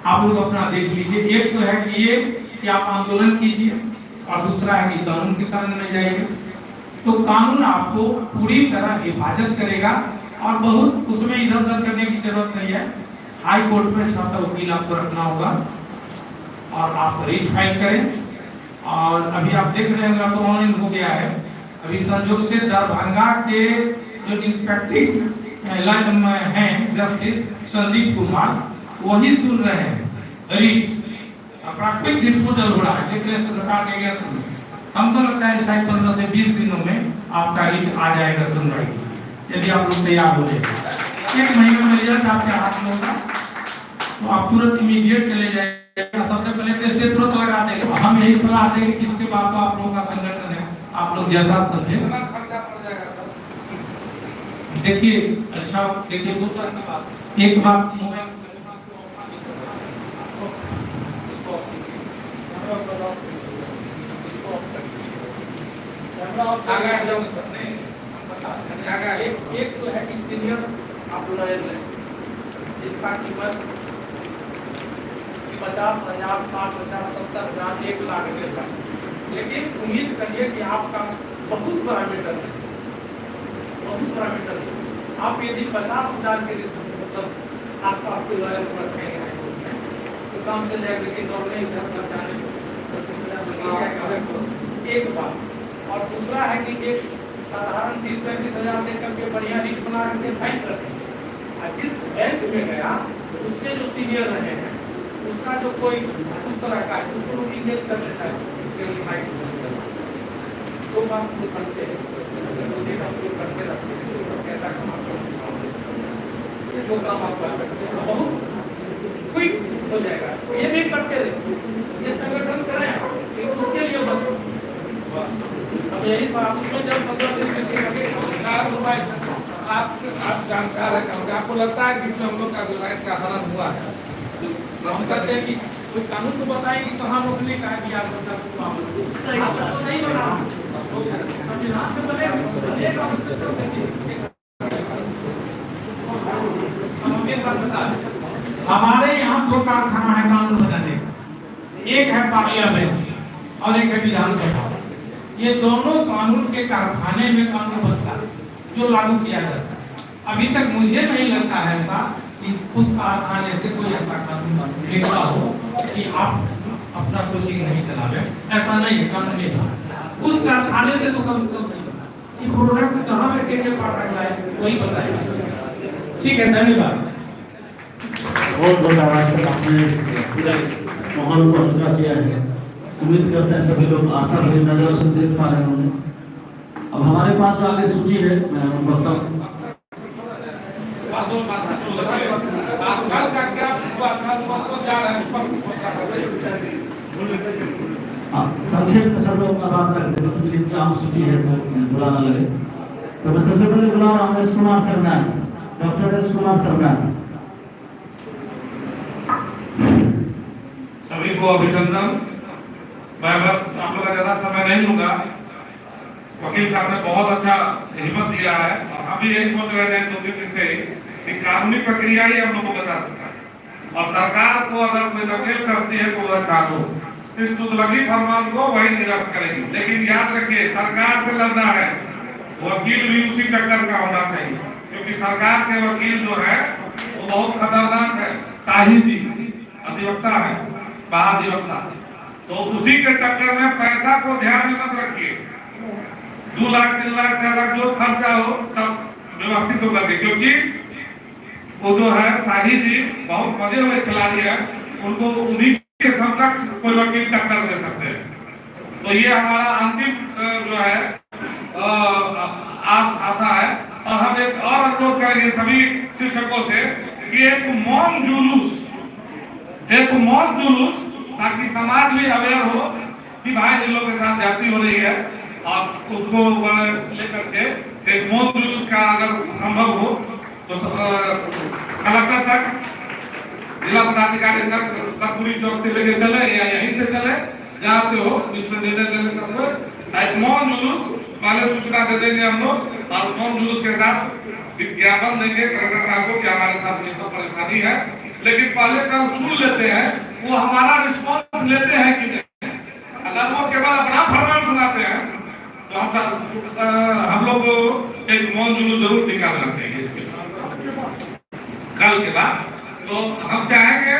आप लोग अपना देख लीजिए। एक तो है कि ये कि आप आंदोलन कीजिए और दूसरा है कि कानून के शरण में जाइए। तो कानून आपको पूरी तरह हिफाजत करेगा और बहुत उसमें इधर उधर करने की जरूरत नहीं है। हाई कोर्ट में 600 वकील आपको रखना होगा और आप रिट फाइल करें। और अभी आप देख रहे हैं तो ऑनलाइन हो गया है। अभी संयोग से दरभंगा के जो इंस्पेक्टिंग हैं जस्टिस संदीप कुमार वही सुन रहे हैं रिट। प्राथमिक डिस्पोजल हो रहा है, देख रहे सरकार ने गया सुन। हमको लगता है शायद 15 से 20 दिनों में आपका रिट आ जाएगा सुनवाई के लिए, यदि आप लोग तैयार हो जाए। 1 महीने में रिजल्ट आपके हाथ में होगा तो आप तुरंत इमीडिएट चले जाएगा। सबसे पहले तो इससे तुरंत लगा देंगे। हम यही सलाह देंगे कि इसके बाद तो आप लोगों का संगठन है, आप लोग जैसा समझे। देखिए अच्छा देखिए एक बात एक तो है कि सीनियर आप लॉयर हैं, इसका कीमत 50,000, 60,000, 70,000, 1 लाख लेता है। लेकिन उम्मीद करिए कि आपका बहुत बड़ा मेटर है, बहुत बड़ा मेटर है। आप यदि 50,000 के मतलब आसपास के लॉयर को रखेंगे तो काम चल जाएगा। लेकिन दौड़ने इधर उधर जाने एक बात। और दूसरा है कि एक साधारण 30-35,000 देकर के बढ़िया रिट बना के फाइल करते हैं। जिस बेंच में गया उसके जो सीनियर रहे हैं उसका जो कोई उस तरह का है उसको इंगेज कर लेता है। तो बात करते हैं करते रखते हैं कैसा काम जो काम आप कर सकते हैं बहुत क्विक हो जाएगा। ये भी करते रहे, ये संगठन करें उसके लिए मत। अब यही बात उसमें जब 15 दिन के आप जानकार है, आपको लगता है कि इसमें हम लोग का जो राइट का हनन हुआ है। हम कहते हैं कि कोई कानून को बताएंगे कि कहाँ रोकने का है कि आप नहीं बना हमारे यहाँ 2 कारखाना है कानून बनाने का, एक है पार्लियामेंट और एक है विधानसभा। ये दोनों कानून के कारखाने में कानून बनता है जो लागू किया जाता है। अभी तक मुझे नहीं लगता है ऐसा कि उस कारखाने से कोई ऐसा कानून निकला हो कि आप अपना कोचिंग नहीं चलावे। ऐसा नहीं है, कानून नहीं। उस कारखाने से तो कम से कम नहीं। प्रोडक्ट कहाँ में कैसे पाठ रखना है वही बताएगा। ठीक है, धन्यवाद। बहुत बहुत आभार आपने माहौल को हल्का किया है। उम्मीद करते हैं सभी लोग आशा भरी नजरों से देख पा रहे होंगे। अब हमारे पास जो आगे सूची है मैं बताऊं। संक्षेप में सब लोग अपना बात रखते हैं क्योंकि आम सूची है तो बुलाना लगे। तो मैं सबसे पहले बुला रहा हूँ S Kumar Sarnath, doctor S Kumar Sarnath. सभी को अभिनंदन। मैं बस आप लोग का ज्यादा समय नहीं लूंगा। वकील साहब ने बहुत अच्छा हिम्मत दिया है और हम भी यही सोच रहे थे 2 दिन से कि कानूनी प्रक्रिया ही हम लोग को बचा सकता है। और सरकार को अगर कोई नकेल कसती है तो वह कानून इस तुगलकी फरमान को वही निरस्त करेगी। लेकिन याद रखिए सरकार से लड़ना है, वकील भी उसी टक्कर का होना चाहिए क्योंकि सरकार के वकील जो है वो बहुत खतरनाक है। शाही जी अधिवक्ता है, महाधिवक्ता, तो उसी के टक्कर में पैसा को ध्यान में मत रखिए। 2 लाख 3 लाख 4 लाख जो खर्चा हो सब व्यवस्थित होकर के, क्योंकि वो जो है शाही जी बहुत मजे वाले खिलाड़ी है, उनको उन्हीं के समकक्ष कोई वकील टक्कर दे सकते हैं। तो ये हमारा अंतिम जो है आशा है। और हम एक और अनुरोध करेंगे सभी शिक्षकों से कि एक मौन जुलूस ताकि समाज भी अवेयर हो कि भाई इन लोगों के साथ जाति हो रही है और उसको लेकर के एक मौन जुलूस का अगर संभव हो तो कलेक्टर तक, जिला पदाधिकारी तक कपूरी चौक से लेके चले या यहीं से चले जहाँ से हो, इसमें निर्णय लेने सकते। एक मौन जुलूस पहले सूचना दे देंगे हम लोग और मौन जुलूस के साथ विज्ञापन देंगे कलेक्टर साहब को कि हमारे साथ ये सब परेशानी है। लेकिन पहले कल सुन लेते हैं, वो हमारा रिस्पॉन्स लेते हैं कि नहीं। अगर वो केवल अपना फरमान सुनाते हैं तो हम लोग को एक मौन जुलूस जरूर निकालना चाहिए इसके कल के बाद। तो हम चाहेंगे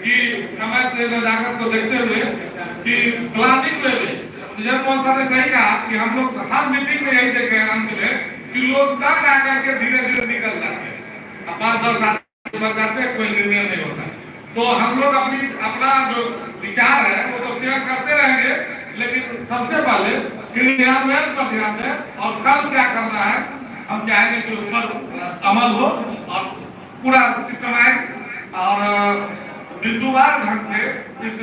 कि समय से वजागत को देखते हुए कि प्लानिंग में भी विजय कौन सा ने सही कहा कि हम लोग हर मीटिंग में यही देखे हैं अंत में कि लोग तंग आकर के धीरे धीरे निकल जाते हैं, अब 5-10 आदमी बच जाते हैं, कोई निर्णय नहीं होता। तो हम लोग अपना जो विचार है वो तो शेयर करते रहेंगे, लेकिन सबसे पहले क्रियान्वयन पर ध्यान दें और कल क्या करना है हम चाहेंगे कि उस पर अमल हो और पूरा सिस्टमैटिक और बिंदुवार ढंग से इस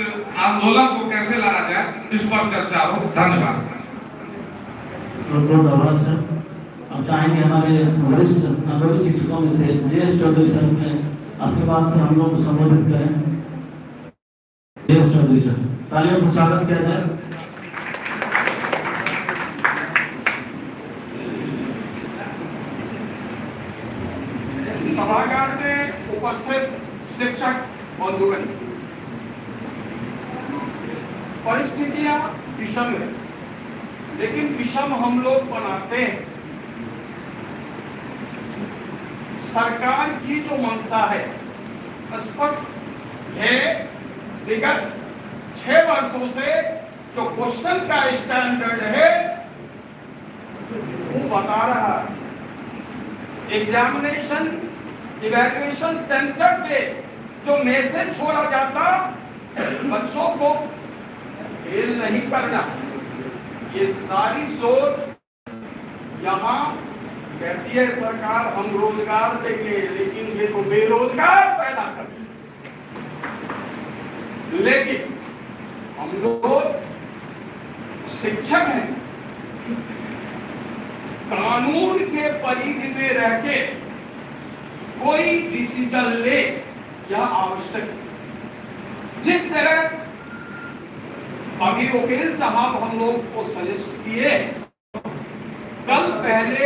आंदोलन को कैसे लाया जाए इस पर चर्चा हो। धन्यवाद। बहुत आभार सर। अब चाहेंगे हमारे वरिष्ठ अनुभवी शिक्षकों में से जयेश चौधरी सर ने आशीर्वाद से हम लोग को संबोधित करें। जयेश चौधरी सर, तालियों से स्वागत किया जाए। सभागार में उपस्थित शिक्षक बंधुगण, परिस्थितियां विषम है, लेकिन विषम हम लोग बनाते हैं। सरकार की जो मंशा है स्पष्ट है। विगत 6 वर्षों से जो क्वेश्चन का स्टैंडर्ड है वो बता रहा है। एग्जामिनेशन इवैल्यूएशन सेंटर पे जो मैसेज छोड़ा जाता बच्चों को फेल नहीं करना, ये सारी सोच यहाँ कहती है सरकार हम रोजगार देंगे, लेकिन ये तो बेरोजगार पैदा कर। लेकिन हम लोग शिक्षक हैं, कानून के परिधि में रह के कोई डिसीजन ले यह आवश्यक है। जिस तरह अभी वकील साहब हम लोग को सजेस्ट किए, कल पहले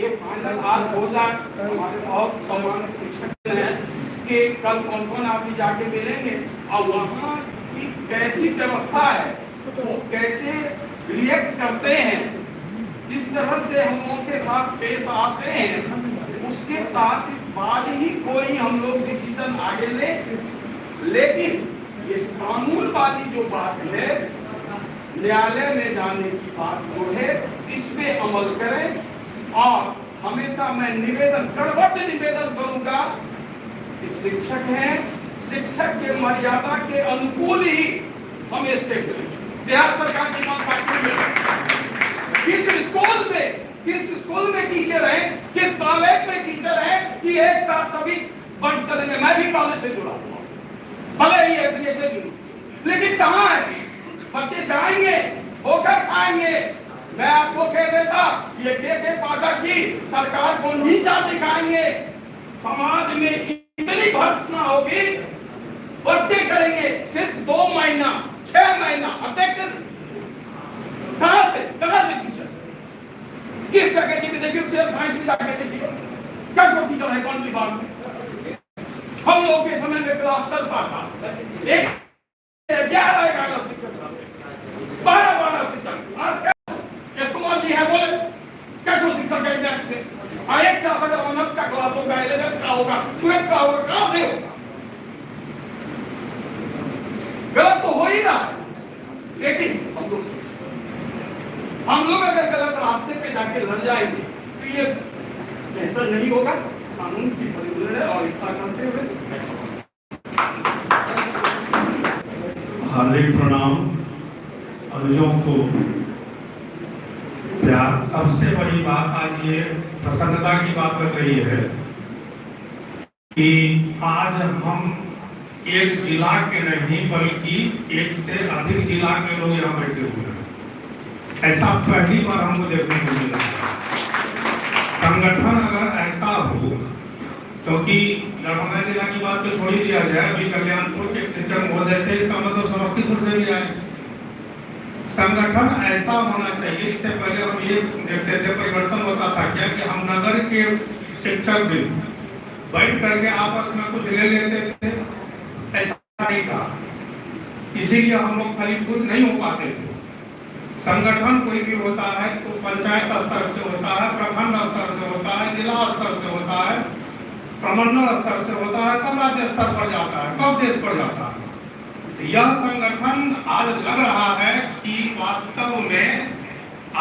ये फाइनल आज हो जाए। हमारे बहुत सम्मानित शिक्षक हैं कि कल कौन कौन आप भी जाके मिलेंगे और वहाँ की कैसी व्यवस्था है, वो कैसे रिएक्ट करते हैं, जिस तरह से हम लोग के साथ पेश आते हैं, उसके साथ बाद ही कोई हम लोग डिसीजन आगे ले। लेकिन ये कानून वाली जो बात है, न्यायालय में जाने की बात जो है, इस पे अमल करें। और हमेशा मैं निवेदन कड़वट निवेदन करूंगा कि शिक्षक हैं, शिक्षक के मर्यादा के अनुकूल ही हम स्टेप लें। बिहार सरकार की मांग किस स्कूल में टीचर हैं, किस कॉलेज में टीचर हैं कि एक साथ सभी बढ़ चलेंगे। मैं भी कॉलेज से जुड़ा हुआ, भले ही एफिलिएटेड, लेकिन कहाँ है? बच्चे जाएंगे, होकर खाएंगे। मैं आपको कह देता, ये के पाठक की सरकार को नीचा दिखाएंगे, समाज में इतनी भर्त्सना होगी, बच्चे करेंगे सिर्फ 2 महीना 6 महीना। अब देखते कहां से टीचर किस तरह की देखिए, सिर्फ साइंस में जाकर देखिए क्या जो टीचर है कौन विभाग में। हम लोग के समय में क्लास चलता था, एक 11 शिक्षक, 12 शिक्षक। आज कुमार जी है बोले क्या जो शिक्षक है नेक्स्ट में एक साथ अगर ऑनर्स का क्लास होगा, 11th का होगा, 12th का होगा, कहां से होगा? गलत तो हो ही रहा है। लेकिन हम लोग अगर गलत रास्ते पे जाके लड़ जाएंगे तो ये बेहतर नहीं होगा। कानून की परिवर्तन और इच्छा करते हुए हार्दिक प्रणाम। अनुजों को प्यार। सबसे बड़ी बात आज ये प्रसन्नता की बात कर रही है कि आज हम एक जिला के नहीं बल्कि एक से अधिक जिला के लोग यहाँ बैठे हुए हैं। ऐसा पहली बार हमको देखने को मिला। संगठन अगर ऐसा हो, क्योंकि दरभंगा जिला की बात तो छोड़ ही दिया जाए, अभी कल्याणपुर के सिस्टम हो जाते, इसका मतलब समस्तीपुर से भी आए। संगठन ऐसा होना चाहिए। इससे पहले हम ये देखते थे परिवर्तन होता था क्या कि हम नगर के शिक्षक भी बैठ करके आपस में कुछ ले लेते थे, ऐसा नहीं था। इसीलिए हम लोग फलीभूत नहीं हो पाते थे। संगठन कोई भी होता है तो पंचायत स्तर से होता है, प्रखंड स्तर से होता है, जिला स्तर से होता है, प्रमंडल स्तर से होता है, तब राज्य स्तर पर जाता है, तब देश पर जाता है। यह संगठन आज लग रहा है कि वास्तव में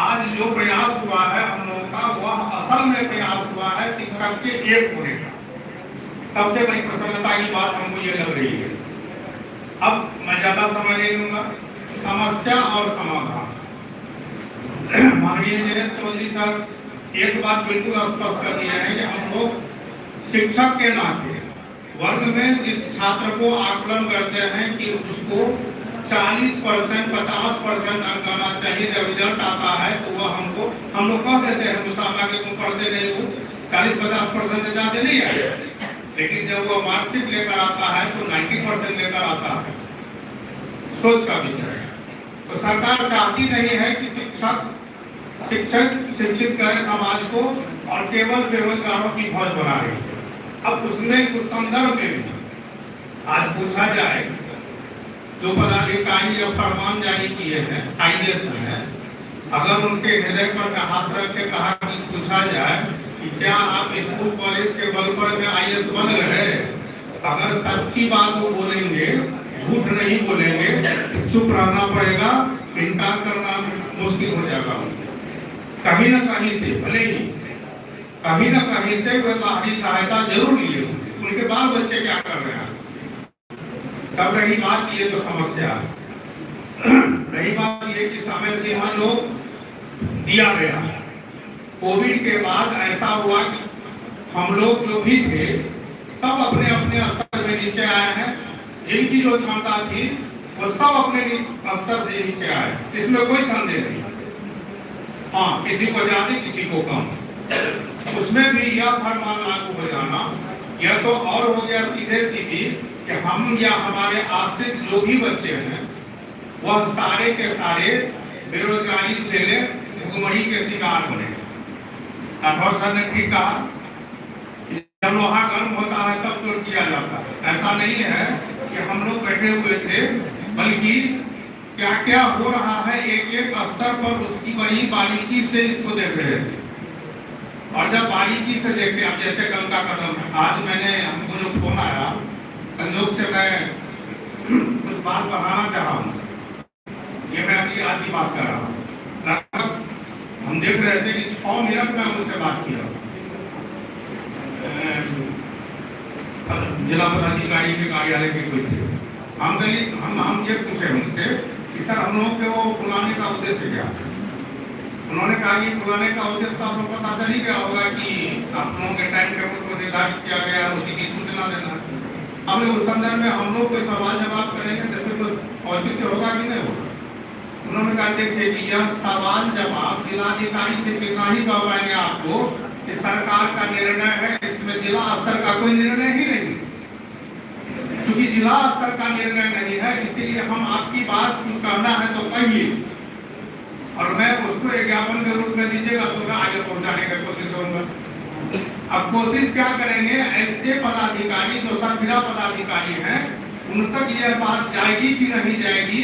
आज जो प्रयास हुआ है हम लोगों का, वह असल में प्रयास हुआ है शिक्षक के एक होने का। सबसे बड़ी प्रसन्नता की बात हमको ये लग रही है। अब मैं ज्यादा समय नहीं लूंगा, समस्या और समाधान। माननीय जयेश चौधरी साहब एक बात बिल्कुल स्पष्ट कर दिया है कि हम लोग शिक्षक के नाते वर्ग में जिस छात्र को आकलन करते हैं कि उसको 40%, 50% अंक आना चाहिए, जब रिजल्ट आता है तो वह हम लोग कह देते हैं मुसाफा के तुम पढ़ते नहीं हो, 40-50% से ज्यादा नहीं आए। लेकिन जब वो मार्कशीट लेकर आता है तो 90% लेकर आता है। सोच का विषय है। तो सरकार चाहती नहीं है कि शिक्षक शिक्षित करे समाज को और केवल बेरोजगारों की फौज बना रही है। अब उसने कुछ संदर्भ में भी आज पूछा जाए, जो पदाधिकारी जो फरमान जारी किए हैं IAS हैं, अगर उनके हृदय पर हाथ रख के कहा कि पूछा जाए कि क्या आप स्कूल कॉलेज के बल पर में IAS बन गए, अगर सच्ची बात वो बोलेंगे, झूठ नहीं बोलेंगे, चुप रहना पड़ेगा, इनकार करना मुश्किल हो जाएगा। कहीं न कहीं से भले ही कहीं न कहीं से वे बाहरी सहायता जरूर लिए, उनके बाल बच्चे क्या कर रहे हैं। तब रही बात ये तो समस्या है। रही बात ये कि समय सीमा जो दिया गया, कोविड के बाद ऐसा हुआ कि हम लोग जो भी थे सब अपने अपने स्तर में नीचे आए हैं। जिनकी जो क्षमता थी वो सब अपने स्तर से नीचे आए, इसमें कोई संदेह नहीं। हाँ, किसी को ज्यादा किसी को कम, उसमें भी यह फरमान लागू हो जाना यह तो और हो गया सीधे सीधी कि हम या हमारे आश्रित जो भी बच्चे हैं वह सारे के सारे बेरोजगारी झेले, भुखमरी के शिकार बने। राठौर सर ने ठीक कहा, जब लोहा गर्म होता है तब चोट किया जाता है। ऐसा नहीं है कि हम लोग बैठे हुए थे, बल्कि क्या क्या हो रहा है एक एक स्तर पर उसकी बड़ी बारीकी से इसको देख रहे थे। और जब बारीकी से देखे, अब जैसे कल का कदम है, आज मैंने हमको जो फोन आया, संयोग से मैं कुछ बात बढ़ाना चाहा हूँ, ये मैं अभी आज की बात कर रहा हूँ। लगभग हम देख रहे थे कि 6 मिनट में उनसे बात किया, जिला पदाधिकारी के कार्यालय के कोई थे। हम ये पूछे उनसे कि सर हम लोगों के वो बुलाने का उद्देश्य क्या। उन्होंने कहा कि बुलाने का उद्देश्य तो आपको पता चल ही गया होगा कि आप लोगों के टाइम टेबल को निर्धारित किया गया है, उसी की सूचना देना। अब उस संदर्भ में हम लोग कोई सवाल जवाब करेंगे तो औचित्य होगा कि नहीं होगा। उन्होंने कहा देखिए कि यह सवाल जवाब जिलाधिकारी से कितना ही करवाएंगे आपको कि सरकार का निर्णय है, इसमें जिला स्तर का कोई निर्णय ही नहीं। क्योंकि जिला स्तर का निर्णय नहीं है, इसीलिए हम आपकी बात कुछ करना है तो कहिए, और मैं उसको ज्ञापन के रूप में दीजिएगा तो मैं आगे पहुंचाने की कोशिश करूंगा। अब कोशिश क्या करेंगे, ऐसे पदाधिकारी जो सरफिरा पदाधिकारी हैं उन तक यह बात जाएगी कि नहीं जाएगी,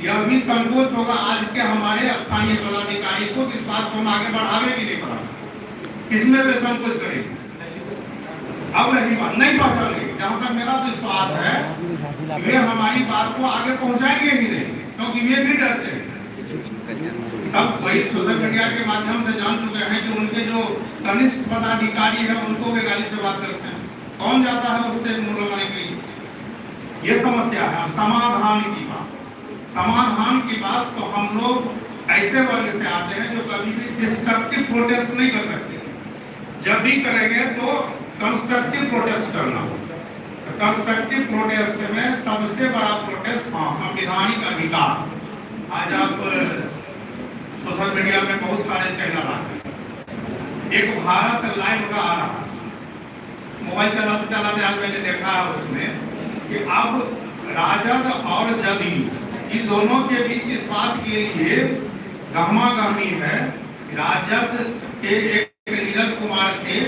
यह भी संकोच होगा आज के हमारे स्थानीय पदाधिकारी को, इस बात को हम आगे बढ़ावे कि नहीं बढ़ावे, इसमें वे संकोच करेंगे। अब रही बात नहीं पहुंचाएंगे, जहां तक मेरा विश्वास है वे हमारी बात को आगे पहुंचाएंगे ही नहीं, क्योंकि वे भी डरते हैं। सब वही सोशल मीडिया के माध्यम से जान चुके हैं कि उनके जो कनिष्ठ पदाधिकारी है उनको वे गाली से बात करते हैं। कौन जाता है उससे मुंह लगाने के लिए, ये समस्या है। समाधान की बात तो हम लोग ऐसे वर्ग से आते हैं जो कभी भी डिस्ट्रक्टिव प्रोटेस्ट नहीं कर सकते। जब भी करेंगे तो कंस्ट्रक्टिव प्रोटेस्ट करना हो। कंस्ट्रक्टिव प्रोटेस्ट में सबसे बड़ा प्रोटेस्ट संवैधानिक अधिकार। आज आप सोशल मीडिया में बहुत सारे चैनल आते हैं, एक भारत लाइव का आ रहा, मोबाइल चलाते चलाते आज मैंने देखा है उसमें कि अब राजद और जदयू इन दोनों के बीच इस बात के लिए गहमा-गहमी है। राजद के एक नीरज कुमार थे,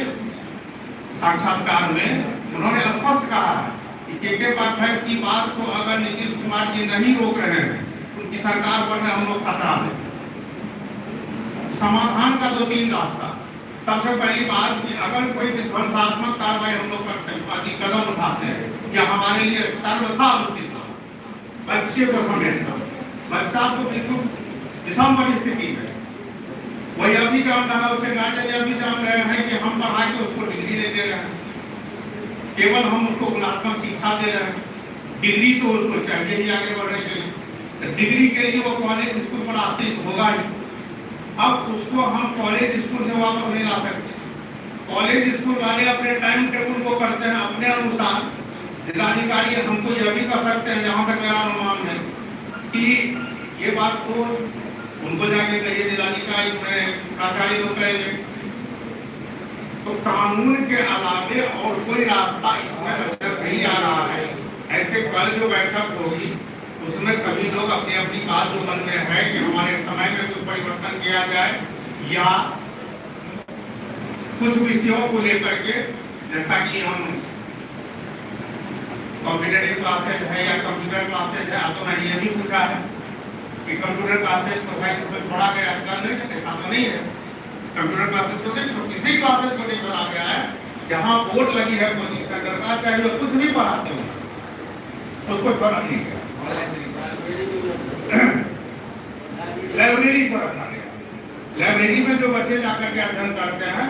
साक्षात्कार में उन्होंने स्पष्ट कहा है कि के पाठक की बात को अगर नीतीश कुमार जी नहीं रोक रहे हैं, उनकी सरकार पर हम लोग खतरा है। समाधान का 2-3 रास्ता। सबसे पहली बात कि अगर कोई ध्वंसात्मक कार्रवाई हम लोग करते हैं, कदम उठाते हैं या हमारे लिए सर्वथा अनुचित हो, बच्चे को समेटना, बच्चा को बिल्कुल विषम परिस्थिति है, वही अभी जान रहा है, उसे गार्जियन अभी जान रहे हैं कि हम पढ़ा के उसको डिग्री नहीं दे रहे हैं, केवल हम उसको गुणात्मक शिक्षा दे रहे हैं। डिग्री तो उसको चाहिए ही आगे बढ़ने के लिए, डिग्री के लिए वो कॉलेज स्कूल पर आश्रित होगा ही। अब उसको हम कॉलेज स्कूल से वापस नहीं ला सकते। कॉलेज स्कूल वाले अपने टाइम टेबल को करते हैं अपने अनुसार। जिलाधिकारी हमको यह भी कर सकते हैं, जहाँ तक मेरा अनुमान है कि ये बात को उनको जाके कहिए, जिलाधिकारी प्राचार्य को कहेंगे। तो कानून के अलावे और कोई रास्ता इसमें नजर नहीं आ रहा है। ऐसे कल जो बैठक होगी उसमें सभी लोग अपनी अपनी बात जो मन में है कि हमारे समय में कुछ परिवर्तन किया जाए, या कुछ विषयों को लेकर के, जैसा कि हम कॉम्पिटेटिव क्लासेज है या कंप्यूटर क्लासेज है, तो मैंने ये भी पूछा है कि कंप्यूटर क्लासेज को शायद इसमें छोड़ा गया है, ऐसा तो नहीं है। कंप्यूटर क्लासेज को देखो, किसी क्लासेज को नहीं छोड़ा गया है, जहाँ बोर्ड लगी है कोचिंग सेंटर का, चाहे वो कुछ भी पढ़ाते हो उसको छोड़ा नहीं गया। लाइब्रेरी पर रखा गया, लाइब्रेरी में जो बच्चे जाकर के अध्ययन करते हैं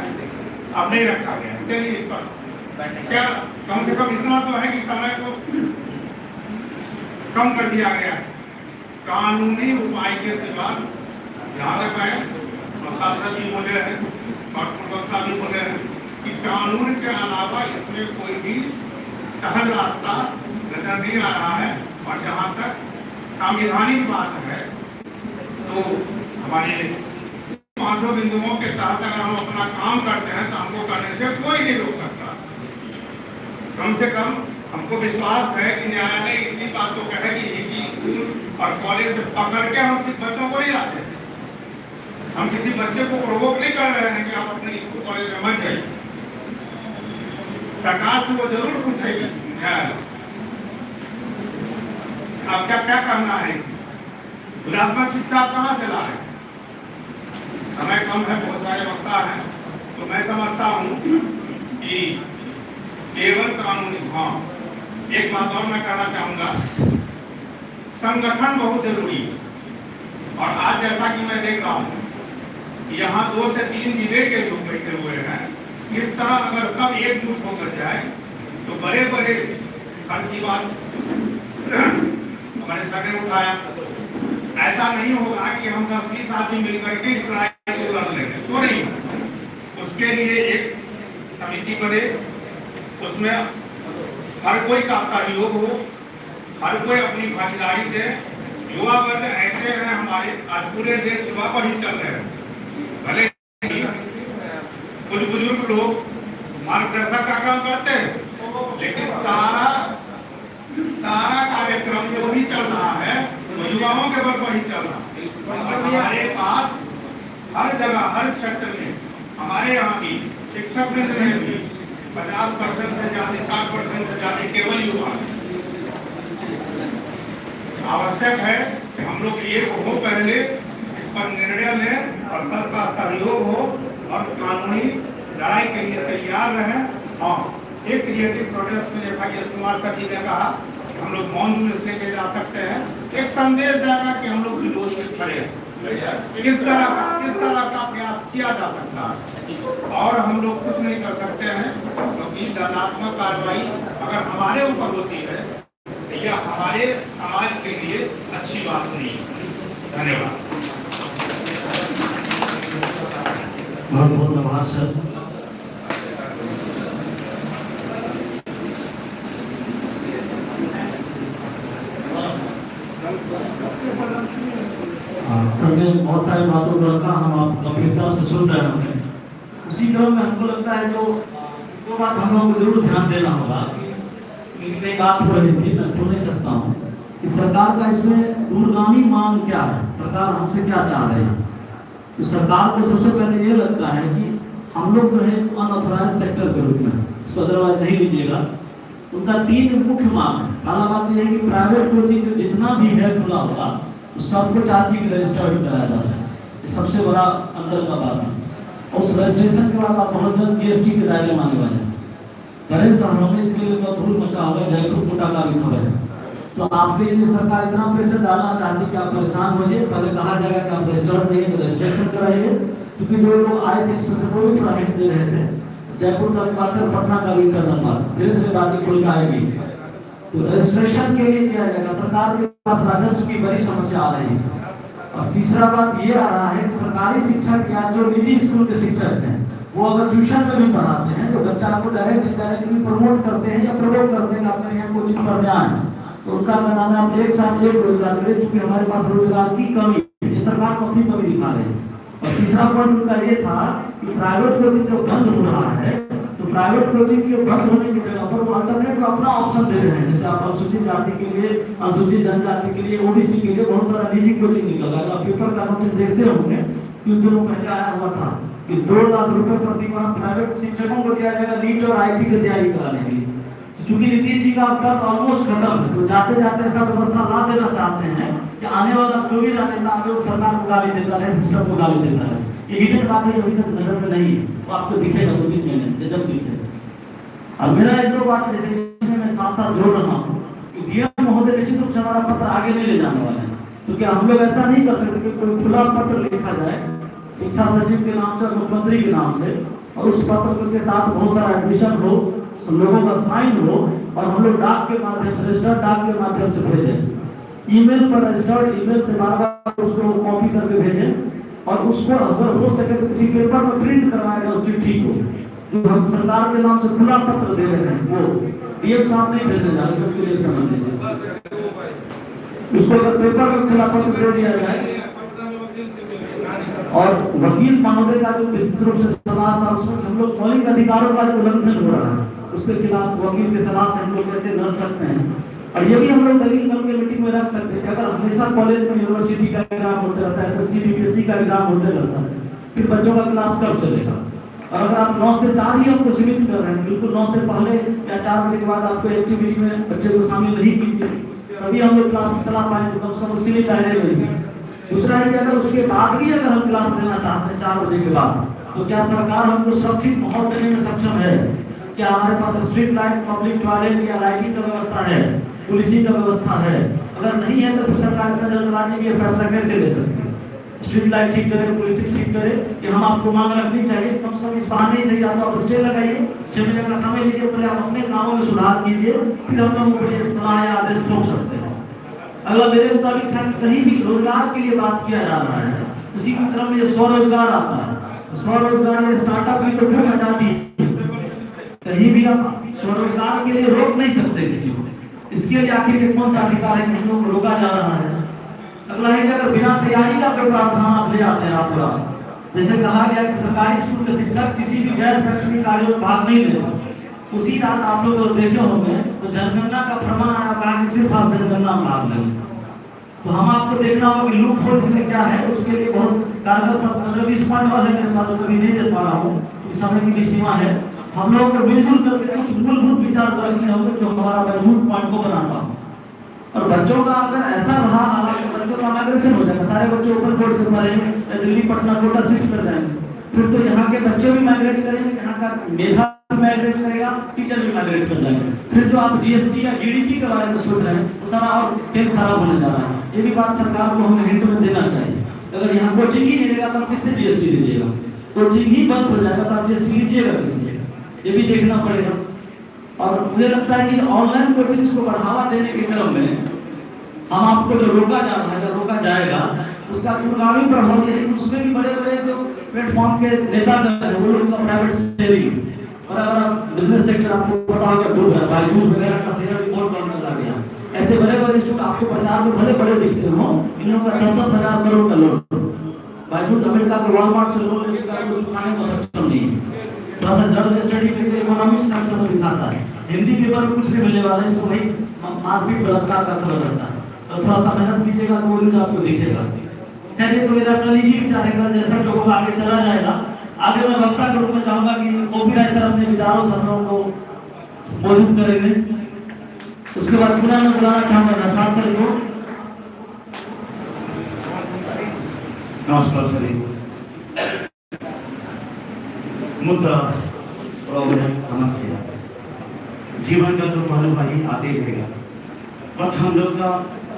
अब नहीं रखा गया। चलिए इस पर क्या कम से कम इतना तो है कि समय को कम कर दिया गया है। कानूनी उपाय के सिवा जहाँ तक है, सांसद भी बोले हैं और प्रवक्ता भी बोले हैं कि कानून के अलावा इसमें कोई भी सहज रास्ता नजर नहीं आ रहा है। और जहाँ तक संवैधानिक बात है, तो हमारे 500 बिंदुओं के तहत अगर हम अपना काम करते हैं तो हमको करने से कोई नहीं रोक सकता। कम से कम हमको विश्वास है कि न्यायालय इतनी बात तो कहेगी कि स्कूल और कॉलेज से पकड़ के हम सिर्फ बच्चों को नहीं लाते। हम किसी बच्चे को प्रोवोक नहीं कर रहे हैं कि आप अपने स्कूल कॉलेज में मत जाइए। सरकार से वो जरूर पूछेगी आप क्या क्या करना है। इसमें गुणात्मक शिक्षा कहाँ से ला रहे हैं? समय कम है, बहुत सारे वक्ता हैं, तो मैं समझता हूँ कि केवल कानूनी, हाँ एक बात और मैं कहना चाहूंगा, संगठन बहुत जरूरी है। और आज जैसा कि मैं देख रहा हूँ यहाँ 2 से 3 जिले के लोग बैठे हुए हैं, इस तरह अगर सब एकजुट होकर जाए तो बड़े बड़े खर्च की बात हमारे सर ने उठाया। ऐसा नहीं होगा कि हम 10-20 आदमी मिलकर के इस लड़ाई को लड़ लेंगे, तो नहीं। उसके लिए एक समिति बने, उसमें हर कोई का सहयोग हो, हर कोई अपनी भागीदारी दे। युवा वर्ग ऐसे हैं हमारे, आज पूरे देश युवा पर ही चल रहे हैं। भले कुछ बुजुर्ग लोग मार्गदर्शक का काम करते हैं, लेकिन सारा कार्यक्रम जो भी चल रहा है वो युवाओं के बल पर ही चल रहा है। और हमारे पास हर जगह, हर क्षेत्र में, हमारे यहाँ भी शिक्षक में भी 50% से ज्यादा, 60% से ज्यादा केवल युवा। आवश्यक है कि हम लोग एक हो, पहले इस पर निर्णय लें और सबका सहयोग हो और कानूनी लड़ाई के लिए तैयार रहें। और एक क्रिएटिव प्रोजेक्ट में जैसा कि कुमार सर जी ने कहा, हम लोग मौन लेके जा सकते हैं, एक संदेश जाएगा कि हम लोग विरोध में खड़े हैं। किस तरह का प्रयास किया जा सकता है, और हम लोग कुछ नहीं कर सकते हैं, क्योंकि दंडात्मक कार्रवाई अगर हमारे ऊपर होती है तो यह हमारे समाज के लिए अच्छी बात नहीं है। धन्यवाद। बहुत बहुत धन्यवाद सर। सर ने बहुत सारे बातों को रखा, हम आप गंभीरता से सुन रहे होंगे। उसी क्रम में हमको लगता है जो दो बात हम लोगों को जरूर ध्यान देना होगा। एक बात हो रही थी, मैं छोड़ नहीं सकता हूँ कि सरकार का इसमें दूरगामी मांग क्या है, सरकार हमसे क्या चाह रही है। तो सरकार को सबसे पहले ये लगता है कि हम लोग जो है अनऑथराइज सेक्टर के रूप में इसको अदरवाइज नहीं लीजिएगा। उनका 3 मुख्य मांग है। पहला बात यह है कि प्राइवेट कोचिंग जितना भी है खुला होगा तो सबको चाहती कि रजिस्टर्ड कराया जा सके, सबसे बड़ा अंदर का बात है। और उस रजिस्ट्रेशन के बाद आप बहुत जल्द जीएसटी के दायरे में आने वाले हैं। बड़े शहरों में इसके लिए बहुत धूल मचा हुआ है, जयपुर कोटा का भी खबर है। तो आपके लिए सरकार इतना प्रेशर डालना चाहती है कि आप परेशान हो जाइए। पहले कहा जाएगा कि आप रजिस्टर्ड नहीं है तो रजिस्ट्रेशन कराइए, क्योंकि जो लोग आए थे इसमें से कोई भी प्राइवेट दे रहे थे। जयपुर का भी बात है, पटना का भी करना बात, धीरे धीरे बातें खुल के आएगी। तो रजिस्ट्रेशन के लिए किया जाएगा। सरकार के पास राजस्व की बड़ी समस्या आ रही है। और तीसरा बात ये आ रहा है कि सरकारी शिक्षक या जो निजी स्कूल के शिक्षक हैं वो अगर ट्यूशन में भी पढ़ाते हैं तो बच्चा को डायरेक्ट इनडायरेक्टली प्रमोट करते हैं या प्रमोट करते हैं अपने यहाँ कोचिंग पढ़ने आए, तो उनका क्या नाम है, आप एक साथ एक रोजगार करें, क्योंकि हमारे पास रोजगार की कमी है। ये सरकार को अपनी कमी दिखा रही है। और तीसरा पॉइंट उनका ये था कि प्राइवेट कोचिंग जो बंद हो रहा है तो प्राइवेट कोचिंग के बंद होने की जगह पर वो अल्टरनेट अपना ऑप्शन दे रहे हैं। जैसे आप अनुसूचित जाति के लिए, अनुसूचित जनजाति के लिए, ओबीसी के लिए बहुत सारा निजी कोचिंग निकल रहा है। आप पेपर का नोटिस देखते होंगे, कुछ दिनों पहले आया हुआ था कि 2 लाख रुपए प्रति माह प्राइवेट शिक्षकों को दिया जाएगा नीट और आईटी की तैयारी कराने के लिए। क्योंकि नीतीश जी का अब तक ऑलमोस्ट खत्म है, तो जाते जाते ऐसा व्यवस्था ला देना चाहते हैं कि आने वाला जो भी नेता आगे वो सरकार को गाली देता है, सिस्टम को गाली देता है। ये हिडन बात है, अभी तक नजर में नहीं है, वो आपको दिखेगा 2-3 महीने जब दिखेगा। और मेरा एक दो बात जैसे इसमें मैं साथ साथ जोड़ रहा हूँ कि डीएम महोदय निश्चित रूप से हमारा पत्र आगे नहीं ले जाने वाले हैं, क्योंकि हम लोग ऐसा नहीं कर सकते कि कोई खुला पत्र लिखा जाए शिक्षा सचिव के नाम से, मुख्यमंत्री के नाम से, और उस पत्र के साथ बहुत सारा एडमिशन हो, लोगों का साइन हो, और हम लोग डाक के माध्यम से, रजिस्टर्ड डाक के माध्यम से भेजें। ईमेल पर रजिस्टर्ड ईमेल से बार-बार उसको कॉपी करके भेजें, और उसको अगर हो सके तो किसी पेपर में प्रिंट करवाएगा उसकी ठीक हो। जो हम सरकार के नाम से खुला पत्र दे रहे हैं वो डीएम साहब नहीं भेजने जा रहे, उसके लिए समझ लीजिए। उसको अगर पेपर में खुला पत्र दे दिया जाए और वकील महोदय का जो विस्तृत रूप से सलाह था उसमें हम लोग मौलिक अधिकारों का उल्लंघन हो रहा है, उसके खिलाफ वकील की सलाह से हम लोग कैसे लड़ सकते हैं। और ये भी हम लोग दलील करके मीटिंग में रख सकते हैं कि अगर हमेशा कॉलेज में यूनिवर्सिटी का एग्जाम होते रहता है, एसएससी बीपीएससी का एग्जाम होते रहता है, फिर बच्चों का क्लास कब चलेगा। और अगर आप 9 से 4 ही हमको सीमित कर रहे हैं, बिल्कुल 9 से पहले या 4 बजे के बाद आपको एक्टिविटी में बच्चे को शामिल नहीं कीजिए, तभी हम लोग क्लास चला पाएंगे, कम से कम उसी दायरे में ही। दूसरा है कि अगर उसके बाद भी अगर हम क्लास लेना चाहते हैं 4 बजे के बाद, तो क्या सरकार हमको सुरक्षित माहौल देने में सक्षम है? क्या हमारे पास स्ट्रीट लाइट, पब्लिक टॉयलेट या लाइटिंग का व्यवस्था है, पुलिसिंग का व्यवस्था है? अगर नहीं है तो फिर सरकार इतना जल्दबाजी में फैसला कैसे ले सकती है? स्ट्रीट लाइट ठीक करे, पुलिसिंग ठीक करे, कि हम आपको मांग रखनी चाहिए, कम से कम इस बहाने ही सही, या तो आप स्टे लगाइए, 6 महीने का समय लीजिए, पहले आप अपने कामों में सुधार कीजिए, फिर हम लोगों को ये सलाह या आदेश ठोक सकते हैं। अगला मेरे मुताबिक था कि कहीं भी रोजगार के लिए बात किया जा रहा है, उसी की तरफ ये स्वरोजगार आता है। स्वरोजगार या स्टार्टअप की तो खूब आजादी, कहीं भी आप स्वरोजगार के लिए रोक नहीं सकते किसी को। इसके लिए आखिर कौन सा अधिकार है कि हम लोग को रोका जा रहा है? अगला है कि अगर बिना तैयारी का कोई प्रावधान आप ले आते हैं रातों, जैसे कहा गया कि सरकारी स्कूल के शिक्षक किसी भी गैर शैक्षणिक कार्यों में भाग नहीं लेते, उसी रात आप लोग देखे होंगे तो जनगणना का प्रमाण आया, कहा कि सिर्फ आप जनगणना में भाग लेंगे। तो हम आपको देखना होगा कि लूप होल इसमें क्या है, उसके लिए बहुत कारगर 15-20 पॉइंट और है, मेरे पास कभी नहीं दे पा रहा हूँ, समय की भी सीमा है। हम लोगों को मिलजुल करके कुछ मूलभूत विचार रखने होंगे जो हमारा मजबूत पॉइंट को बनाता हो। और बच्चों का अगर ऐसा रहा हालात, बच्चों का माइग्रेशन हो जाएगा, सारे बच्चे ऊपर बोर्ड से पढ़ेंगे, दिल्ली पटना कोटा शिफ्ट कर जाएंगे, फिर तो यहाँ के बच्चे भी माइग्रेट करेंगे, यहाँ का मेधा माइग्रेट करेगा, टीचर भी माइग्रेट कर जाएंगे। फिर जो आप जीएसटी या जीडीपी के बारे में सोच रहे हैं वो सारा और खेल खराब होने जा रहा है। ये भी बात सरकार को हमें हिंट में देना चाहिए। अगर यहाँ कोचिंग ही नहीं रहेगा तो आप किससे जीएसटी लीजिएगा? कोचिंग ही बंद हो जाएगा तो आप जीएसटी लीजिएगा किससे? ये भी देखना पड़ेगा। और मुझे लगता है कि ऑनलाइन कोचिंग को बढ़ावा देने के क्रम में हम आपको जो रोका जा रहा है, जो रोका जाएगा, उसका दूरगामी प्रभाव यही, उसमें भी बड़े बड़े जो प्लेटफॉर्म के नेता है वो लोग का प्राइवेट शेयरिंग, बड़ा बिजनेस सेक्टर आपको पता होगा डूब है, बायजूस वगैरह का शेयर भी बहुत कम चला गया। ऐसे बड़े बड़े इंस्टीट्यूट आपको बाजार में भले बड़े दिखते हो, इन लोगों का 10,000 करोड़ का लोन, बायजूस अमेरिका के वॉलमार्ट से लोन लेकर आपको चुकाने में सक्षम नहीं है। थोड़ा सा जर्नल स्टडी करके इकोनॉमिक्स का सब दिखाता है, हिंदी पेपर में कुछ नहीं मिलने वाला है, इसको भाई मारपीट बलात्कार का खबर रहता है। तो थोड़ा सा मेहनत कीजिएगा तो वो आपको दिखेगा। खैर ये तो मेरा अपना निजी विचार है, जैसा लोगों को आगे चला जाएगा आगे मैं वक्ता के रूप में चाहूंगा कि ओपी राय सर अपने विचारों से हम लोगों को संबोधित करेंगे। उसके बाद पुनः मैं बुलाना चाहूंगा नशाद सर को। नमस्कार सर। मुद्दा प्रॉब्लम समस्या जीवन का तो पहलू भाई आते ही रहेगा, बट हम लोग का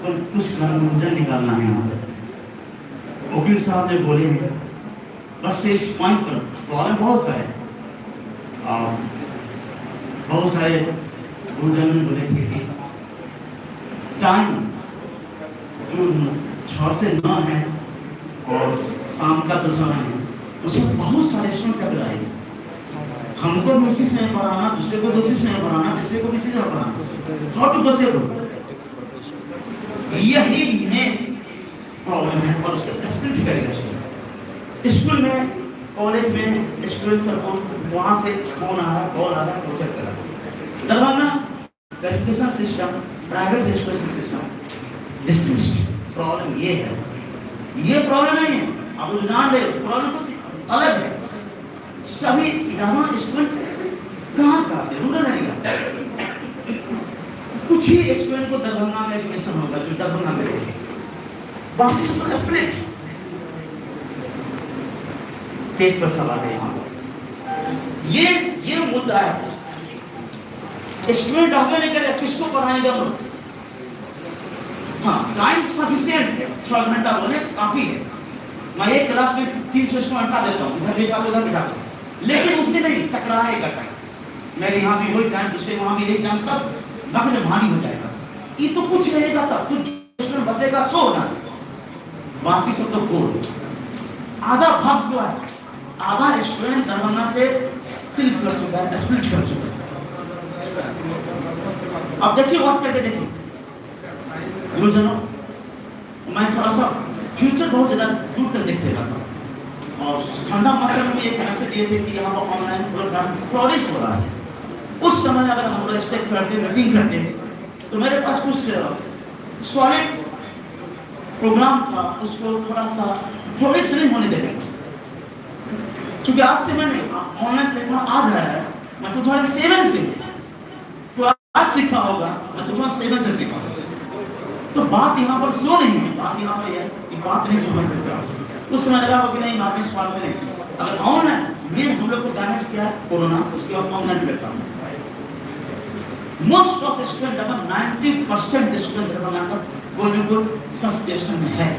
कुछ मनोरंजन निकालना है। यहाँ पर वकील साहब ने बोले हैं, बस इस पॉइंट पर प्रॉब्लम बहुत सारे गुरुजन ने बोले थे कि टाइम जो 6 से 9 है और शाम का जो समय है उसमें बहुत सारे स्टूडेंट टकराए। हमको भी उसी समय पढ़ाना, दूसरे को दूसरी समय पढ़ाना, तीसरे को किसी समय पढ़ाना, हाउ टू पॉसिबल, यही मेन प्रॉब्लम है। और उसको स्प्लिट करेगा स्कूल में, कॉलेज में, स्टूडेंट सबको वहां से फोन आ रहा, कॉल आ रहा, प्रोजेक्ट कर रहा। Darbhanga education system, private education system dismissed. Problem ये है, ये प्रॉब्लम नहीं है, आप लोग जान ले, प्रॉब्लम कुछ अलग है। सभी यहाँ स्टूडेंट कहाँ का रूरल एरिया, कुछ ही स्टूडेंट को दरभंगा में एडमिशन होगा जो दरभंगा में रहेंगे, बाकी सब स्प्लिट। पेट पर सवाल है यहाँ पर, ये मुद्दा है। स्टूडेंट आगे नहीं करे, किसको पढ़ाएंगे हम? हाँ, टाइम सफिशिएंट है, 6 घंटा बोले काफी है। मैं एक क्लास में 30 स्टूडेंट हटा देता हूँ, इधर बैठा उधर बैठा, लेकिन उससे नहीं टकराएगा टाइम। मेरे यहाँ भी वही टाइम, दूसरे वहाँ भी यही टाइम, सब नक्श भारी हो जाएगा। ये तो कुछ रहेगा तब, कुछ स्टूडेंट बचेगा 100 ना, बाकी सब तो गोल। आधा भाग जो है, आधा स्टूडेंट दरभंगा से सिल्फ कर चुका है, स्प्लिट कर चुका है। अब देखिए, वॉच करके देखिए गुरुजनों, मैं थोड़ा सा फ्यूचर बहुत ज्यादा दूर तक देखते रहता हूँ। और ठंडा मौसम में एक मैसेज दिए थे कि यहाँ पर ऑनलाइन प्रोग्राम फ्लोरिश हो रहा है। उस समय अगर हम लोग स्टेप करते, मीटिंग करते, तो मेरे पास कुछ सॉलिड प्रोग्राम था, उसको थोड़ा सा फ्लोरिश नहीं होने देंगे। क्योंकि आज से मैंने ऑनलाइन प्लेटफॉर्म आ रहा है, मैं 2007 से, तो आज सीखा होगा, मैं 2007 से सीखा होगा। तो बात यहाँ पर सो नहीं है, बात यहाँ पर है कि बात नहीं समझ सकते। उस समय लगा कि नहीं, आप इस बात से नहीं, अगर ऑनलाइन मेन हम लोग को गाइडेंस किया है कोरोना, उसके बाद online platform. Most of student, अगर 90% स्टूडेंट कोई ना कोई सब्सक्रिप्शन में है,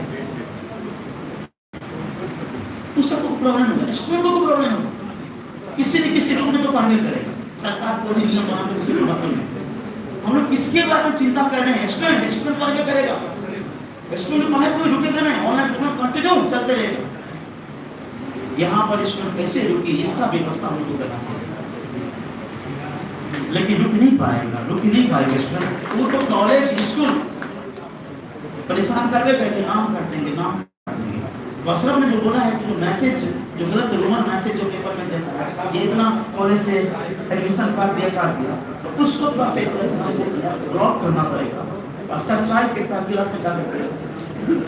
उस सबको प्रॉब्लम होगा, स्टूडेंट को प्रॉब्लम होगा। किसी न किसी रूप में तो पढ़ने करेगा, सरकार को भी नियम बना के किसी को मतलब नहीं। हम लोग किसके बारे में चिंता कर रहे हैं? स्टूडेंट पढ़ के करेगा, स्टूडेंट पढ़ाई कोई रुकेगा नहीं, ऑनलाइन प्रोग्राम कंटिन्यू चलते रहेगा। यहाँ पर स्टूडेंट कैसे रुके, इसका व्यवस्था हम लोग को करना चाहिए। लेकिन रुक नहीं पाएगा स्टूडेंट। वो तो कॉलेज स्कूल परेशान करके कहते, नाम कर देंगे, नाम कर देंगे। वसरम ने जो बोला है कि जो मैसेज, जो गलत रूमर मैसेज जो पेपर में देता है, ये इतना कॉलेज से एडमिशन काट दिया, तो उसको थोड़ा सा ब्लॉक करना पड़ेगा और सच्चाई के ताक़ीद में जाना पड़ेगा।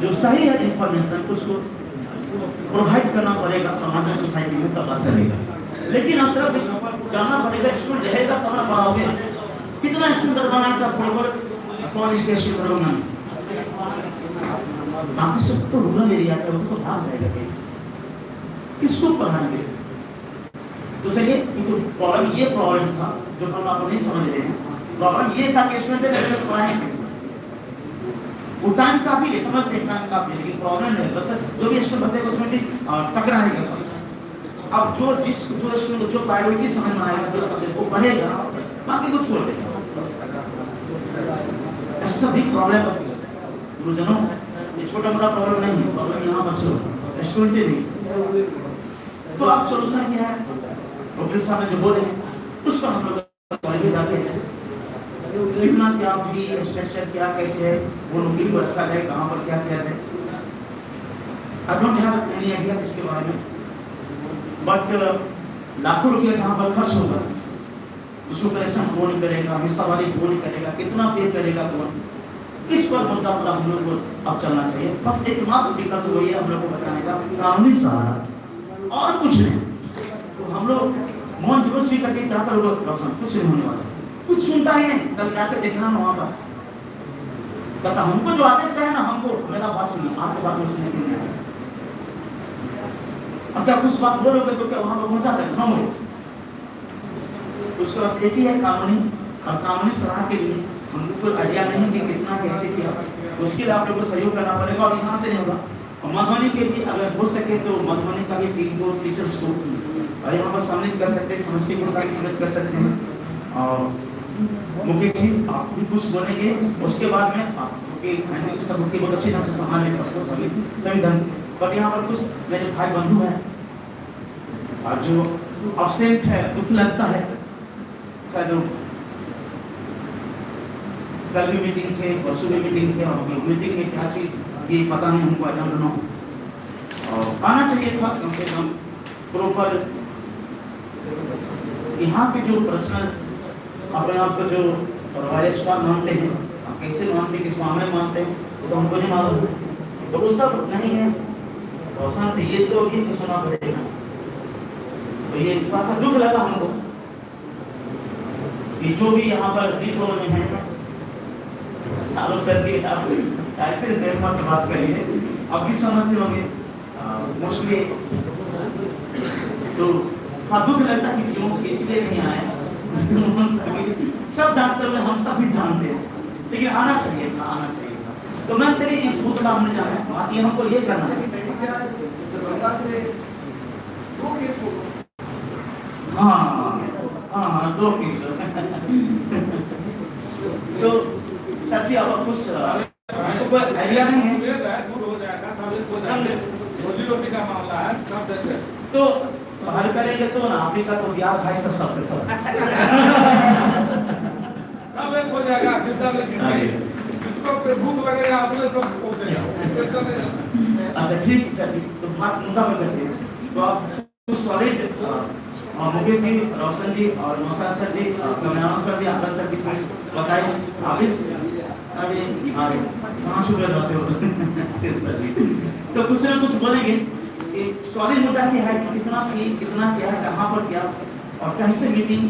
जो सही है इंफॉर्मेशन उसको प्रोवाइड करना पड़ेगा, समाज में, सोसाइटी में, तब चलेगा। लेकिन अवसर जाना पड़ेगा, स्कूल रहेगा तब ना पढ़ाओगे। कितना स्कूल दरबाना था फॉरवर्ड कॉलेज के स्कूल दरबाना, बाकी सब तो रूरल एरिया का, वो तो भाग जाएगा कहीं, किसको पढ़ाएंगे? तो चलिए, तो प्रॉब्लम ये प्रॉब्लम था जो हम आपको नहीं समझ रहे हैं। प्रॉब्लम ये था कि स्टूडेंट लेक्चर पढ़ाएंगे, वो टाइम काफी है, समझते हैं टाइम काफी है, लेकिन प्रॉब्लम है बस जो भी स्टूडेंट बच्चे को उसमें भी टकराएगा सब। अब जो स्टूडेंट जो प्रायोरिटी समझ में आएगा, जो सब्जेक्ट को पढ़ेगा, बाकी को छोड़ देगा। ऐसा भी प्रॉब्लम है गुरुजनों, ये छोटा मोटा प्रॉब्लम नहीं है, प्रॉब्लम यहाँ पर स्टूडेंट नहीं। तो अब सॉल्यूशन क्या है? वकील साहब ने जो बोले उसको हम लोग कॉलेज जाके कितना क्या फी स्ट्रक्चर क्या कैसे है, वो नौकरी को रखा जाए, कहाँ पर क्या किया जाए। I don't have any idea इसके बारे में, बट लाखों रुपये जहाँ पर खर्च होगा, उसको पैसा कौन करेगा, हिस्सा वाली कौन करेगा, कितना पे करेगा कौन, इस पर मुद्दा पर हम लोग को अब चलना चाहिए। बस एकमात्र विकल्प वही है हम लोग को बताने का, कानूनी सहारा और कुछ नहीं। तो हम लोग मौन जुलूस भी करके क्या करोगे रोशन, कुछ नहीं होने वाला, कुछ सुनता ही नहीं। कल जाकर देखना वहां पर कहता हमको जो आदेश है ना, हमको मेरा बात सुनिए, आपकी बात सुनने के लिए। अब क्या कुछ बात बोलोगे तो क्या वहां पर पहुंचा रहे हम लोग? उसके पास एक ही है कानूनी, और कानूनी सलाह के लिए हमको कोई आइडिया नहीं कि कितना कैसे किया, उसके लिए आप लोग को सहयोग करना पड़ेगा और यहाँ से नहीं होगा। और मधुबनी के भी अगर हो सके तो मधुबनी का भी टीम को, टीचर्स को और यहाँ पर सम्मिलित कर सकते हैं, समस्तीपुर का भी सम्मिलित कर सकते हैं। और मुकेश जी आप भी कुछ बोलेंगे, उसके बाद में आपके सबकी बहुत अच्छी ढंग से संभाल ले सबको, सभी ढंग से। बट यहाँ पर कुछ मेरे भाई बंधु हैं और जो अब्सेंट है, दुख लगता है, शायद कल भी मीटिंग थे, परसों भी मीटिंग थे, और मीटिंग में क्या चीज ये पता नहीं हमको, आई डोंट नो। और आना चाहिए था कम से कम प्रॉपर। यहाँ के जो पर्सनल अपने आप को जो रॉयल स्टार मानते हैं, आप कैसे मानते हैं, किस मामले में मानते हैं, तो हमको नहीं मालूम, तो वो सब नहीं है। रोशन ये तो सुना पड़ेगा, तो ये थोड़ा सा दुख लगा हमको कि जो भी यहाँ पर डीपोल में है, आप सर की आप ऐसे निर्माण की बात करिए, आप भी समझते होंगे मोस्टली। तो दुख लगता है कि क्यों इसलिए नहीं आए, सब जानते हुए हम सब भी जानते हैं, लेकिन आना चाहिए था, आना चाहिए था। तो मैं चलिए इस बूथ का हमने जाना है, बात ये हमको ये करना है। हाँ 2 केस तो सच्ची अब कुछ आपको कोई आइडिया नहीं है, दूर हो जाएगा, रोजी रोटी का मामला है, सब देते तो हल करेंगे तो ना अफ्रीका तो यार भाई सब सब सब एक हो जाएगा, चिंता नहीं, जिसको भूख लगेगा अपने सब पहुंचेगा। अच्छा ठीक है, ठीक। तो बात मुद्दा में करते हैं, तो आप कुछ सॉलिड मुकेश जी, रोशन जी और नौशाद सर जी, कमरान सर जी, आकाश सर जी कुछ बताइए। अभी कहाँ छुपे रहते हो तो कुछ ना कुछ बोलेंगे। सॉलिड मुद्दा क्या है कि कितना फी, कितना क्या है, कहाँ पर क्या, और कैसे मीटिंग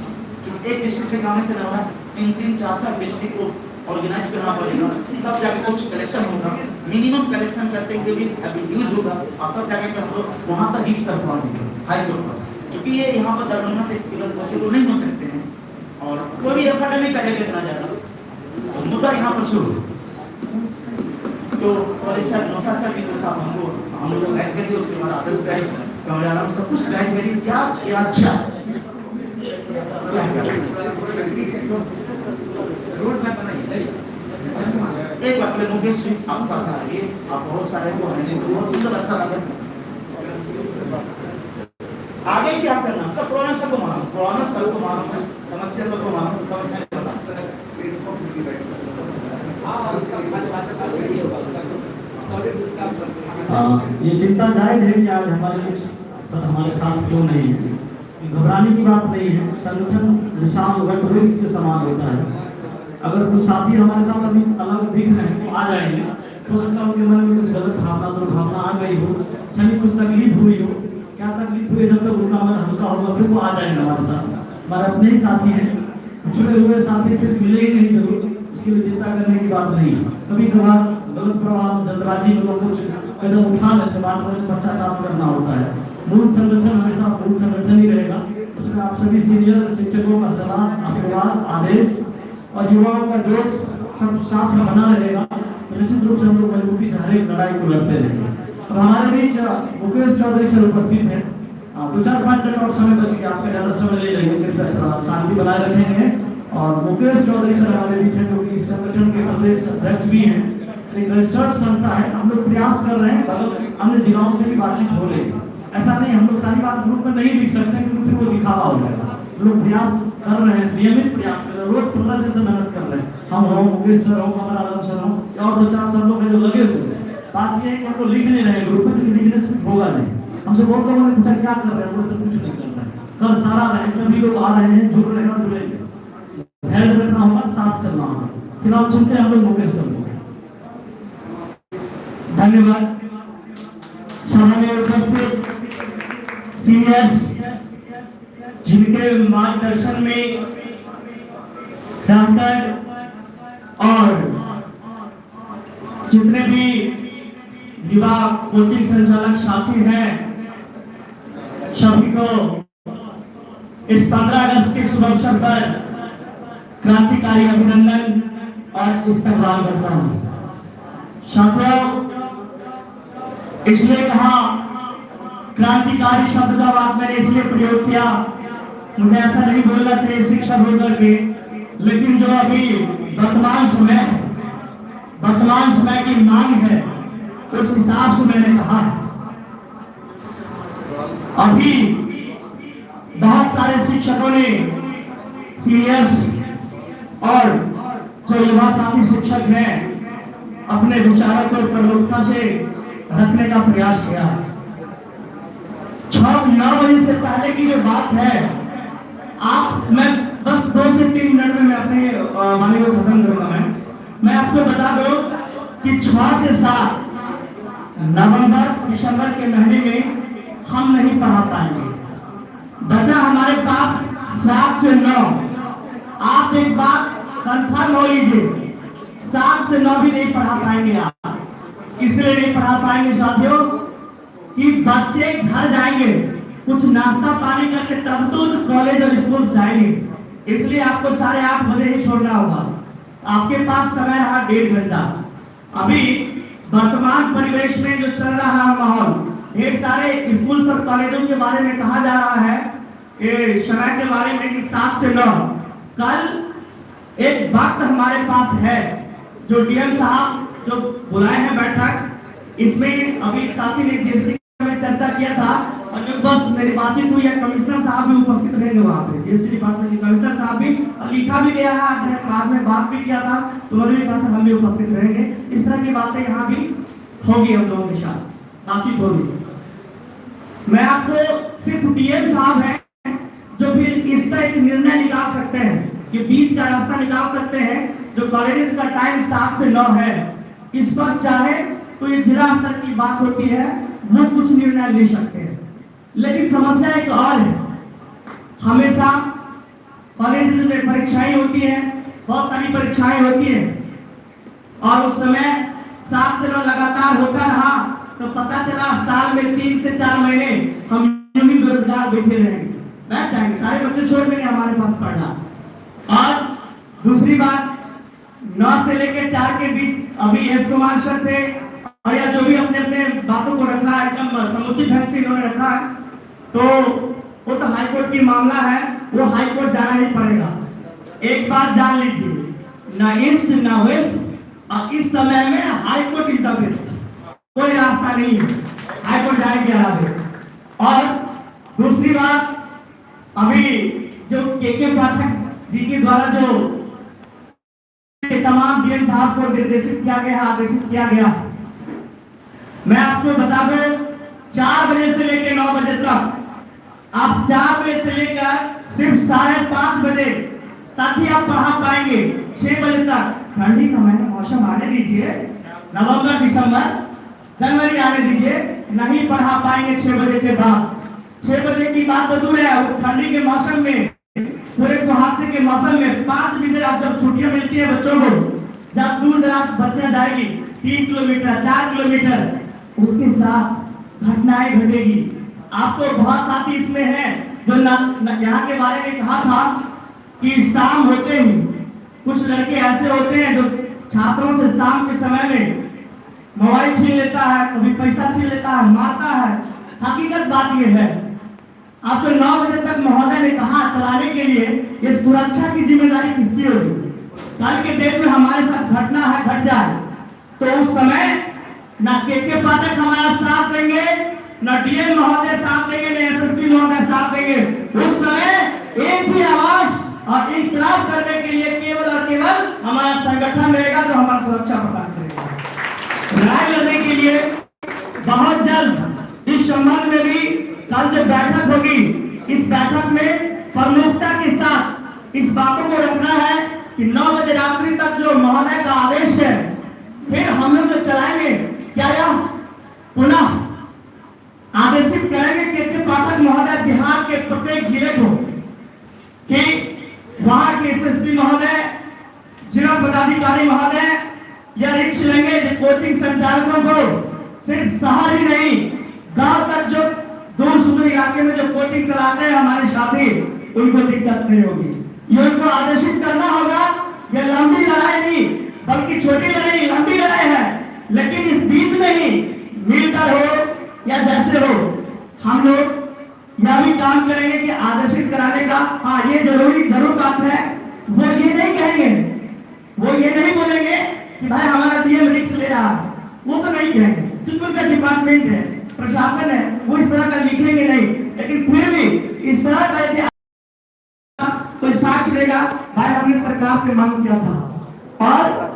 जो एक डिस्ट्रिक्ट से काम चल रहा है, 3-3, 4-4 डिस्ट्रिक्ट को ऑर्गेनाइज करना पड़ेगा, तब जाके कुछ कलेक्शन होगा। मिनिमम कलेक्शन करते हुए भी अभी यूज होगा, और तब जाके हम लोग वहाँ तक रीच कर पाएंगे हाई कोर्ट पर, क्योंकि ये यहाँ पर दरभंगा से पॉसिबल नहीं हो सकते हैं, और कोई भी एफर्ट नहीं करेगा इतना ज़्यादा। मुद्दा यहाँ पर शुरू तो परिषद नौशाद सर की तो साहब हमको हम लोग गाइड करिए, उसके बाद आदर्श गाइड कमरान सब कुछ गाइड करिए, क्या अच्छा रोड मैप बनाइए। एक बार पहले मुकेश जी आप पास आइए, आप बहुत सारे को हैं, बहुत सुंदर अच्छा लगा। आगे क्या करना, सब पुराना सबको मानो, पुराना सबको मानो, समस्या सबको मानो, समस्या नहीं पता। ये चिंता जायज है कि आज हमारे साथ क्यों नहीं है, घबराने की बात नहीं है। संगठन निशान वृक्ष के समान होता है। अगर कुछ साथी हमारे साथ अभी अलग दिख रहे हैं तो आ जाएंगे, हो सकता है उनके मन में कुछ गलत भावना, दुर्भावना आ गई हो, चलिए कुछ तकलीफ हुई हो, क्या तकलीफ हुई, जब तक उनका मन हल्का होगा फिर वो आ जाएंगे हमारे साथ। हमारे अपने ही साथी हैं, जुड़े हुए साथी फिर मिले ही नहीं जरूर, उसके लिए चिंता करने की बात नहीं। कभी कभार गलत प्रभाव, जल्दबाजी में लोग कुछ कदम उठा लेते, बाद में पश्चाताप करना होता है। मूल संगठन हमेशा मूल संगठन ही रहेगा, उसमें आप सभी सीनियर शिक्षकों का सलाह, आशीर्वाद, आदेश और युवाओं का जोश सब साथ में बना रहेगा। तो निश्चित रूप से हम लोग मजबूती से हर एक लड़ाई को लड़ते रहेंगे। अब हमारे बीच मुकेश चौधरी सर उपस्थित हैं, 2-4-5 मिनट और समय बच गया, आपका ज़्यादा समय ले लेंगे, शांति बनाए रखेंगे। और मुकेश चौधरी सर हमारे बीच हैं, जो कि इस संगठन के प्रदेश अध्यक्ष भी हैं, एक रजिस्टर्ड संस्था है। हम लोग प्रयास कर रहे हैं अन्य जिलाओं से भी बातचीत हो रही है, ऐसा नहीं हम लोग सारी बात ग्रुप में नहीं लिख सकते क्योंकि फिर वो दिखावा हो जाएगा। हम लोग प्रयास कर रहे हैं, नियमित प्रयास कर रहे हैं, रोज 15 दिन से मेहनत कर रहे हैं। हम हो, मुकेश सर हो, कमरान सर हो, और 2-4 सब लोग हैं जो लगे हुए हैं। बात ये है कि हम लोग लिख नहीं रहे ग्रुप में, क्योंकि लिखने से कुछ होगा नहीं। हमसे बहुत लोगों ने पूछा क्या कर रहे हैं, बोले कुछ नहीं कर रहे हैं। कल सारा रहे, सभी लोग आ रहे हैं, जुड़ रहे हैं और जुड़ेंगे, ध्यान रखना होगा, साथ चलना होगा। फिलहाल सुनते हैं हम लोग मुकेश सर को। धन्यवाद। सभा में उपस्थित सीनियर्स जिनके मार्गदर्शन में रहकर और जितने भी युवा कोचिंग संचालक साथी हैं, सभी को इस 15 अगस्त के शुभ अवसर पर क्रांतिकारी अभिनंदन और इस्तकबाल करता हूं। साथियों, इसलिए कहा क्रांतिकारी शब्द का बात मैंने इसलिए प्रयोग किया, मुझे ऐसा नहीं बोलना चाहिए शिक्षक होकर के, लेकिन जो अभी वर्तमान समय की मांग है उस हिसाब से मैंने कहा है। अभी बहुत सारे शिक्षकों ने सीनियर्स और जो युवा साथी शिक्षक हैं अपने विचारों को प्रमुखता से रखने का प्रयास किया। 9 बजे से पहले की जो बात है, मैं बस 2 से 3 मिनट में मैं अपने वाणी को खत्म करूंगा। मैं आपको बता दूं कि 6 से 7 नवंबर दिसंबर के महीने में हम नहीं पढ़ा पाएंगे। बचा हमारे पास 7 से 9। आप एक बात कंफर्म हो लीजिए, 7 से 9 भी नहीं पढ़ा पाएंगे आप। इसलिए नहीं पढ़ा पाएंगे साथियों कि बच्चे घर जाएंगे, कुछ नाश्ता पानी करके तब तो कॉलेज और स्कूल जाएंगे। इसलिए आपको 8:30 बजे ही छोड़ना होगा। आपके पास समय रहा 1.5 घंटा। अभी वर्तमान परिवेश में जो चल रहा है माहौल, ढेर सारे स्कूल और कॉलेजों के बारे में कहा जा रहा है समय के बारे में कि 7 से 9। कल एक वक्त हमारे पास है जो डीएम साहब जो बुलाए हैं बैठक, इसमें अभी साथी ने जीएसटी में चर्चा किया था और जो बस मेरी बातचीत हुई है, कमिश्नर साहब भी उपस्थित रहेंगे वहाँ पे, जीएसटी डिपार्टमेंट के कमिश्नर साहब भी, लिखा भी गया है, बाद में बात भी किया था, तो उन्होंने भी कहा था हम भी उपस्थित रहेंगे। इस तरह की बातें यहाँ भी होगी, हम लोगों के साथ बातचीत होगी। मैं आपको सिर्फ डीएम साहब हैं जो फिर इस तरह एक निर्णय निकाल सकते हैं कि बीच का रास्ता निकाल सकते हैं। जो कॉलेजेस का टाइम 7 से 9 है, इस पर चाहे तो ये जिला स्तर की बात होती है, वो कुछ निर्णय ले सकते हैं। लेकिन समस्या एक और है, हमेशा कॉलेज में परीक्षाएं होती हैं, बहुत सारी परीक्षाएं होती हैं और उस समय 7 से 9 लगातार होता रहा तो पता चला साल में 3 से 4 महीने हम यूं ही बेरोजगार बैठे रहेंगे, बैठ जाएंगे, सारे बच्चे छोड़ देंगे हमारे पास पढ़ना। और दूसरी बात, 9 से लेकर 4 के बीच अभी एस कुमार सर थे और या जो भी अपने अपने बातों को रखा है एकदम समुचित ढंग से इन्होंने रखा है, तो वो तो हाईकोर्ट की मामला है, वो हाईकोर्ट जाना ही पड़ेगा। एक बात जान लीजिए, ना ईस्ट ना वेस्ट, और इस समय में हाईकोर्ट इज द बेस्ट, कोई रास्ता नहीं है, हाईकोर्ट जाएंगे आगे। और दूसरी बात, अभी जो के पाठक जी के द्वारा जो तमाम डीएम साहब को निर्देशित किया गया, आदेशित किया गया, मैं आपको बता दूं 4 बजे से लेकर 9 बजे तक, आप 4 बजे से लेकर सिर्फ 5:30 बजे तक ही आप पढ़ा पाएंगे। 6 बजे तक ठंडी का मौसम आने दीजिए, नवंबर दिसंबर जनवरी आने दीजिए, नहीं पढ़ा पाएंगे 6 बजे के बाद। 6 बजे की बात तो दूर है, ठंडी के मौसम में, पूरे कुहासे के मौसम में 5 बजे आप जब छुट्टियां मिलती है बच्चों को, जब दूर दराज बच्चियां जाएगी 3 किलोमीटर 4 किलोमीटर, उसके साथ घटनाएं घटेगी। आपको बहुत साथी इसमें हैं जो यहाँ के बारे में कहा था कि शाम होते ही कुछ लड़के ऐसे होते हैं जो छात्रों से शाम के समय में मोबाइल छीन लेता है, कभी पैसा छीन लेता है, मारता है। हकीकत बात यह है, आपको 9 बजे तक महोदय ने कहा चलाने के लिए, ये सुरक्षा की जिम्मेदारी किसकी होगी? कल के डेट में हमारे साथ घटना है, घट जाए तो उस समय ना के पाठक हमारा साथ देंगे, ना डीएम महोदय साथ देंगे, ना एसएसपी महोदय साथ देंगे। उस समय एक ही आवाज और इंकलाब करने के लिए केवल और केवल हमारा संगठन रहेगा जो हमारा सुरक्षा प्रदान करेगा। लड़ाई लड़ने के लिए बहुत जल्द इस संबंध में भी कल जो बैठक होगी, इस बैठक में प्रमुखता के साथ इस बातों को रखना है कि 9 बजे रात्रि तक जो महोदय का आदेश है, फिर हम लोग जो चलाएंगे, क्या यह पुनः आदेशित करेंगे कि पाठक महोदय बिहार के प्रत्येक जिले को कि वहां के एसएसपी महोदय, जिला पदाधिकारी महोदय या रिक्श लेंगे कोचिंग संचालकों को सिर्फ शहर ही नहीं गांव तक जो दूर सुदूर इलाके में जो कोचिंग चलाते हैं हमारे साथी, उनको दिक्कत नहीं होगी। ये उनको आदेशित करना होगा। ये लंबी लड़ाई नहीं बल्कि छोटी लड़ाई, लंबी लड़ाई है, लेकिन इस बीच में ही मिलकर हो या जैसे हो हम लोग यह भी काम करेंगे कि आदेशित कराने का। हाँ, ये जरूर बात है। वो ये नहीं कहेंगे, वो ये नहीं बोलेंगे कि भाई हमारा डीएम रिक्स ले रहा है, वो तो नहीं कहेंगे क्योंकि उनका डिपार्टमेंट है, प्रशासन है, वो इस तरह का लिखेंगे नहीं। लेकिन फिर भी इस तरह का यदि कोई साक्ष्य देगा, भाई हमने सरकार से मांग किया था और